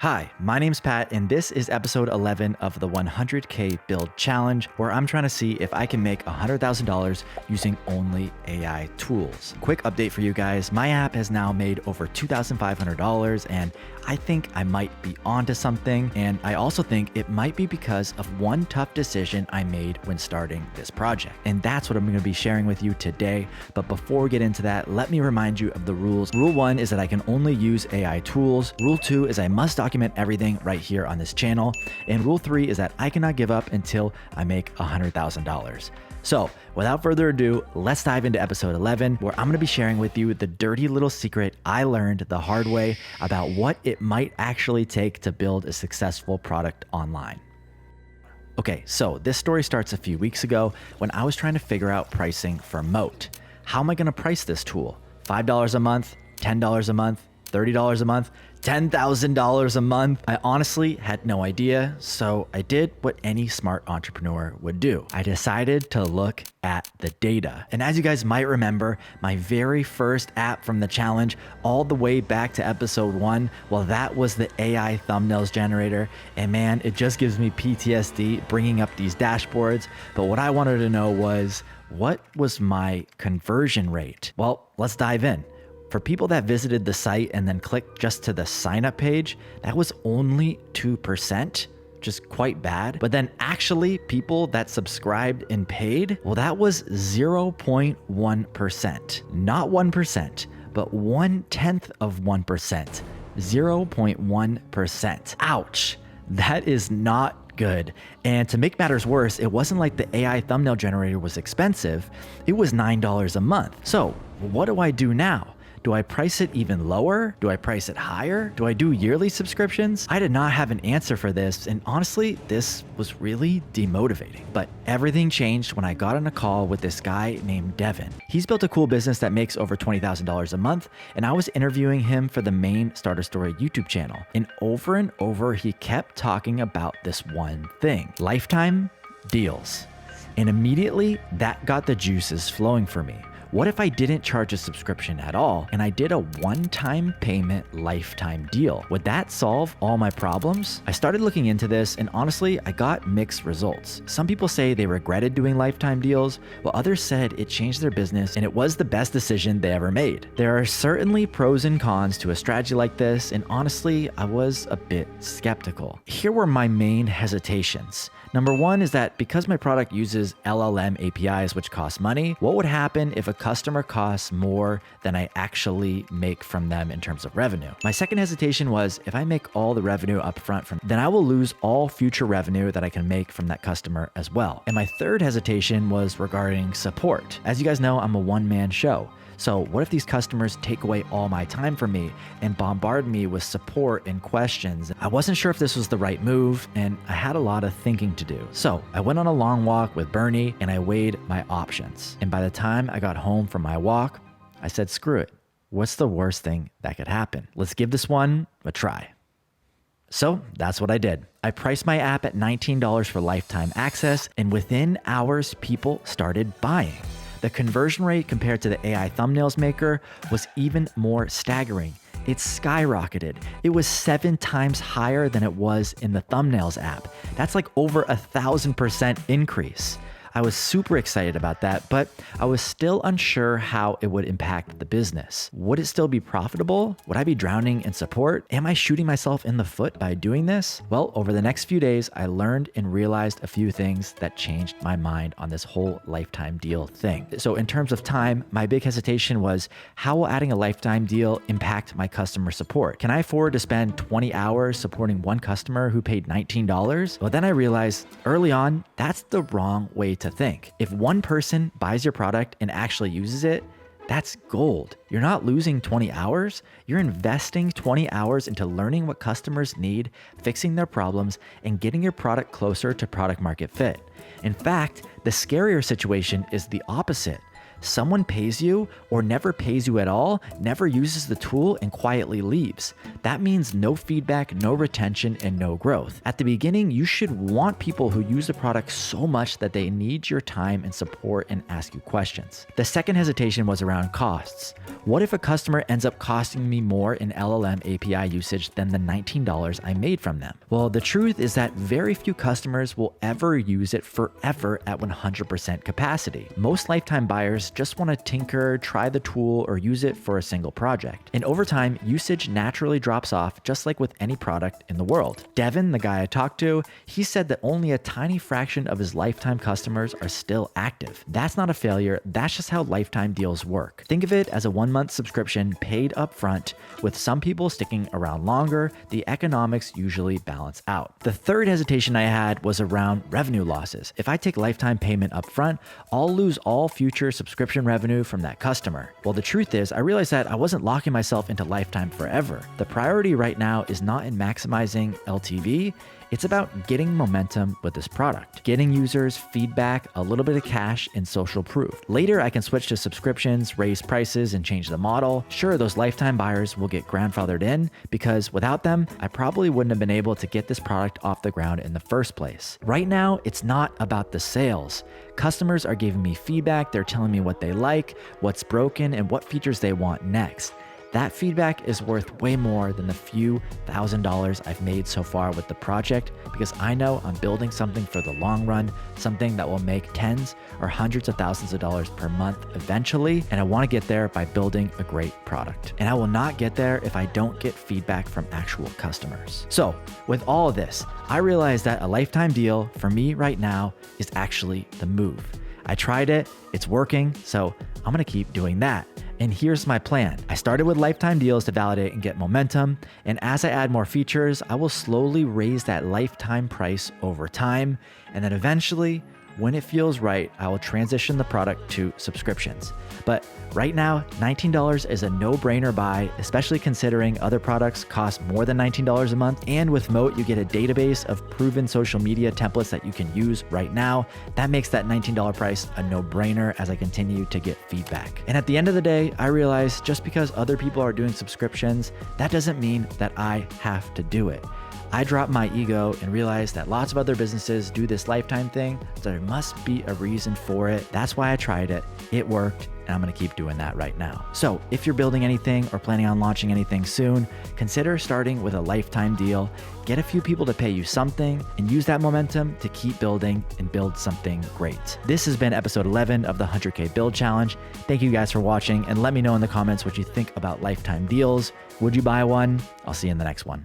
Hi, my name's Pat, and this is episode 11 of the 100K Build Challenge, where I'm trying to see if I can make $100,000 using only AI tools. Quick update for you guys, my app has now made over $2,500, and I think I might be onto something, and I also think it might be because of one tough decision I made when starting this project. And that's what I'm going to be sharing with you today. But before we get into that, let me remind you of the rules. Rule 1 is that I can only use AI tools. Rule 2 is I must document everything right here on this channel. And rule 3 is that I cannot give up until I make $100,000. So without further ado, let's dive into episode 11, where I'm going to be sharing with you the dirty little secret I learned the hard way about what it might actually take to build a successful product online. Okay, so this story starts a few weeks ago when I was trying to figure out pricing for Moat. How am I going to price this tool? $5 a month, $10 a month, $30 a month, $10,000 a month. I honestly had no idea, so I did what any smart entrepreneur would do. I decided to look at the data. And as you guys might remember, my very first app from the challenge, all the way back to episode 1, well, that was the AI thumbnails generator. And man, it just gives me PTSD bringing up these dashboards. But what I wanted to know was, what was my conversion rate? Well, let's dive in. For people that visited the site and then clicked just to the sign up page, that was only 2%, which is quite bad. But then actually people that subscribed and paid, well, that was 0.1%, not 1%, but 1/10 of 1%, 0.1%. Ouch, that is not good. And to make matters worse, it wasn't like the AI thumbnail generator was expensive. It was $9 a month. So what do I do now? Do I price it even lower? Do I price it higher? Do I do yearly subscriptions? I did not have an answer for this, and honestly, this was really demotivating. But everything changed when I got on a call with this guy named Deven. He's built a cool business that makes over $20,000 a month, and I was interviewing him for the main Starter Story YouTube channel. And over, he kept talking about this one thing: lifetime deals. And immediately, that got the juices flowing for me. What if I didn't charge a subscription at all and I did a one-time payment lifetime deal? Would that solve all my problems? I started looking into this, and honestly, I got mixed results. Some people say they regretted doing lifetime deals, while others said it changed their business and it was the best decision they ever made. There are certainly pros and cons to a strategy like this, and honestly, I was a bit skeptical. Here were my main hesitations. Number 1 is that because my product uses LLM APIs, which cost money, what would happen if a customer costs more than I actually make from them in terms of revenue? My second hesitation was, if I make all the revenue upfront then I will lose all future revenue that I can make from that customer as well. And my third hesitation was regarding support. As you guys know, I'm a one-man show. So what if these customers take away all my time from me and bombard me with support and questions? I wasn't sure if this was the right move, and I had a lot of thinking to do. So I went on a long walk with Bernie and I weighed my options. And by the time I got home from my walk, I said, screw it. What's the worst thing that could happen? Let's give this one a try. So that's what I did. I priced my app at $19 for lifetime access, and within hours, people started buying. The conversion rate compared to the AI thumbnails maker was even more staggering. It skyrocketed. It was 7 times higher than it was in the thumbnails app. That's like over 1,000% increase. I was super excited about that, but I was still unsure how it would impact the business. Would it still be profitable? Would I be drowning in support? Am I shooting myself in the foot by doing this? Well, over the next few days, I learned and realized a few things that changed my mind on this whole lifetime deal thing. So in terms of time, my big hesitation was, how will adding a lifetime deal impact my customer support? Can I afford to spend 20 hours supporting one customer who paid $19? Well, then I realized early on, that's the wrong way to think. If one person buys your product and actually uses it, that's gold. You're not losing 20 hours. You're investing 20 hours into learning what customers need, fixing their problems, and getting your product closer to product market fit. In fact, the scarier situation is the opposite. someone pays you or never pays you at all, never uses the tool, and quietly leaves. That means no feedback, no retention, and no growth. At the beginning, you should want people who use the product so much that they need your time and support and ask you questions. The second hesitation was around costs. What if a customer ends up costing me more in LLM API usage than the $19 I made from them? Well, the truth is that very few customers will ever use it forever at 100% capacity. Most lifetime buyers just want to tinker, try the tool, or use it for a single project. And over time, usage naturally drops off, just like with any product in the world. Deven, the guy I talked to, he said that only a tiny fraction of his lifetime customers are still active. That's not a failure, that's just how lifetime deals work. Think of it as a 1-month subscription paid upfront, with some people sticking around longer. The economics usually balance out. The third hesitation I had was around revenue losses. If I take lifetime payment upfront, I'll lose all future subscription revenue from that customer. Well, the truth is, I realized that I wasn't locking myself into lifetime forever. The priority right now is not in maximizing LTV, it's about getting momentum with this product, getting users, feedback, a little bit of cash, and social proof. Later, I can switch to subscriptions, raise prices, and change the model. Sure, those lifetime buyers will get grandfathered in because without them, I probably wouldn't have been able to get this product off the ground in the first place. Right now, it's not about the sales. Customers are giving me feedback, they're telling me what they like, what's broken, and what features they want next. That feedback is worth way more than the few $1,000s I've made so far with the project, because I know I'm building something for the long run, something that will make tens or hundreds of thousands of dollars per month eventually, and I want to get there by building a great product. And I will not get there if I don't get feedback from actual customers. So with all of this, I realized that a lifetime deal for me right now is actually the move. I tried it, it's working, so I'm gonna keep doing that. And here's my plan. I started with lifetime deals to validate and get momentum. And as I add more features, I will slowly raise that lifetime price over time. And then eventually, when it feels right, I will transition the product to subscriptions. But right now, $19 is a no-brainer buy, especially considering other products cost more than $19 a month. And with Moat, you get a database of proven social media templates that you can use right now. That makes that $19 price a no-brainer as I continue to get feedback. And at the end of the day, I realize just because other people are doing subscriptions, that doesn't mean that I have to do it. I dropped my ego and realized that lots of other businesses do this lifetime thing, so there must be a reason for it. That's why I tried it. It worked, and I'm gonna keep doing that right now. So if you're building anything or planning on launching anything soon, consider starting with a lifetime deal. Get a few people to pay you something and use that momentum to keep building and build something great. This has been episode 11 of the 100K Build Challenge. Thank you guys for watching, and let me know in the comments what you think about lifetime deals. Would you buy one? I'll see you in the next one.